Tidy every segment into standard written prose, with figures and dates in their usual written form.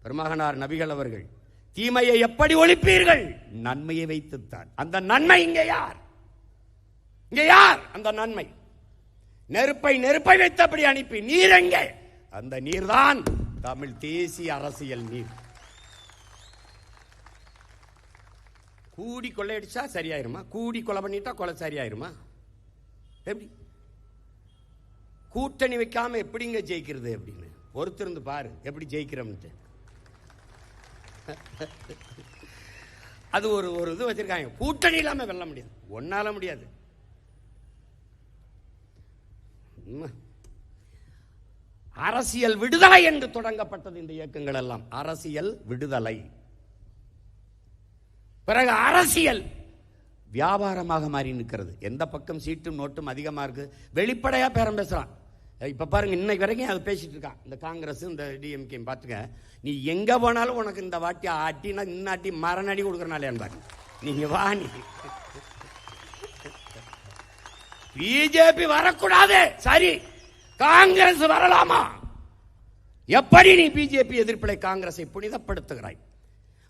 பெருமகனார் நபிகள் அவர்கள் தீமையை எப்படி ஒழிப்பீர்கள்? நன்மையை வைத்துத்தான். அந்த நன்மை இங்கே யார்? இங்கே யார் அந்த நன்மை? நெருப்பை வைத்தபடி அனுப்பி நீர் எங்கே? அந்த நீர்தான் தமிழ் தேசிய அரசியல் நீர். கூடி கொள்ளையடிச்சா சரியாயிருமா? கூடி கொலை பண்ணிட்டா கொலை சரியாயிருமா? எப்படி கூட்டணி வைக்காம எப்படிங்க ஜெயிக்கிறது அப்படின்னு பொறுத்திருந்து பாரு எப்படி ஜெயிக்கிறோம்ட்டு. அது ஒரு இது வச்சிருக்காங்க. கூட்டணி இல்லாம வெல்ல முடியாது, ஒன்னால முடியாது. அரசியல் விடுதலை என்று தொடங்கப்பட்டது இந்த இயக்கங்கள் எல்லாம். அரசியல் விடுதலை. பிறகு அரசியல் வியாபாரமாக மாறி நிற்கிறது. எந்த பக்கம் சீட்டும் நோட்டும் அதிகமா இருக்கு வெளிப்படையா பேரம் பேசுறான். இப்ப பாருங்க, இன்னைக்கு வரைக்கும் அது பேசிட்டு இருக்கான். இந்த காங்கிரஸ் இந்த டிஎம்கே பாத்துக்க, நீ எங்க போனாலும் உனக்கு இந்த வாட்டி ஆட்டினா இன்னாட்டி மரணடி கொடுக்கறனால பாருங்க. நீங்க வா, நீ பிஜேபி வரக்கூடாது, சரி காங்கிரஸ் வரலாமா? எப்படி நீ பிஜேபி எதிர்ப்பிலை காங்கிரஸை புனிதப்படுத்துகிறாய்?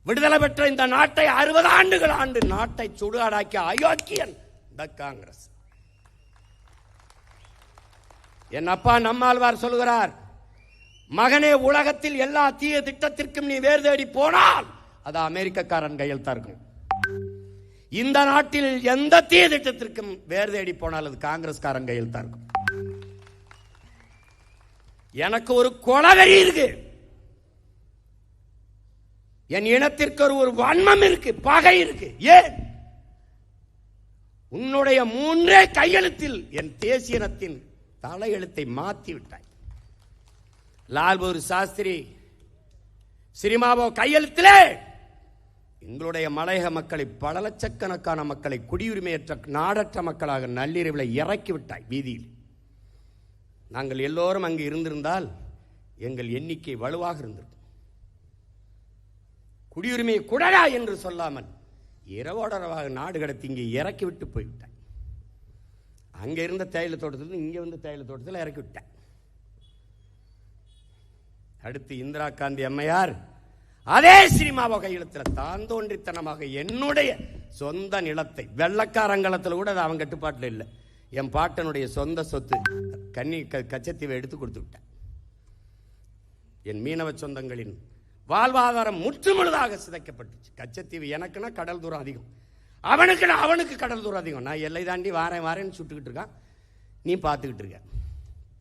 விடுதலை பெற்ற இந்த நாட்டை 60 ஆண்டுகள் ஆண்டு நாட்டை சுடுகாடாக்கிய அயோக்கியன் இந்த காங்கிரஸ். என் அப்பா நம்மாழ்வார் சொல்கிறார், மகனே உலகத்தில் எல்லா தீய திட்டத்திற்கும் நீ வேறு தேடி போனால் அது அமெரிக்கக்காரன் கையில் தான் இருக்கும். இந்த நாட்டில் எந்த தீய திட்டத்திற்கும் வேறு தேடி போனால் அது காங்கிரஸ்காரன் கையில் தான் இருக்கும். எனக்கு ஒரு கொலவெறி இருக்கு, என் இனத்திற்கு ஒரு வன்மம் இருக்கு, பகை இருக்கு. ஏன்? உன்னுடைய 3 கையெழுத்தில் என் தேசிய இனத்தின் தலையெழுத்தை மாற்றி விட்டாய். லால் பகதூர் சாஸ்திரி சிரிமாவோ கையெழுத்திலே எங்களுடைய மலையக மக்களை, பல லட்சக்கணக்கான மக்களை குடியுரிமையற்ற நாடற்ற மக்களாக நள்ளிரவில் இறக்கி விட்டாய் வீதியில். நாங்கள் எல்லோரும் அங்கு இருந்திருந்தால் எங்கள் எண்ணிக்கை வலுவாக இருந்திருக்கும். குடியுரிமையை குடடா என்று சொல்லாமல் இரவோடரவாக நாடு கடத்தி இங்கே இறக்கி விட்டு போய்விட்டாய். அங்க இருந்த தேயிலை தோட்டத்தில் இங்க வந்து தேயிலை தோட்டத்தில் இறக்கி விட்டாய். அடுத்து இந்திரா காந்தி அம்மையார் அதே சினிமாவை கையெழுத்தில் தான் தோன்றித்தனமாக என்னுடைய சொந்த நிலத்தை, வெள்ளக்காரங்களத்தில் கூட அவன் கட்டுப்பாட்டில் இல்லை, என் பாட்டனுடைய சொந்த சொத்து கச்சத்தீவை எடுத்து கொடுத்து விட்டேன். என் மீனவ சொந்தங்களின் வாழ்வாதாரம் முற்றுமுழுதாக சிதைக்கப்பட்டுச்சு. கச்சத்தீவு எனக்குன்னா கடல் தூரம் அதிகம், அவனுக்கு கடல் தூரம் அதிகம். நான் எல்லை தாண்டி வாரேன்னு சுட்டுக்கிட்டு இருக்கான், நீ பார்த்துக்கிட்டு இருக்க.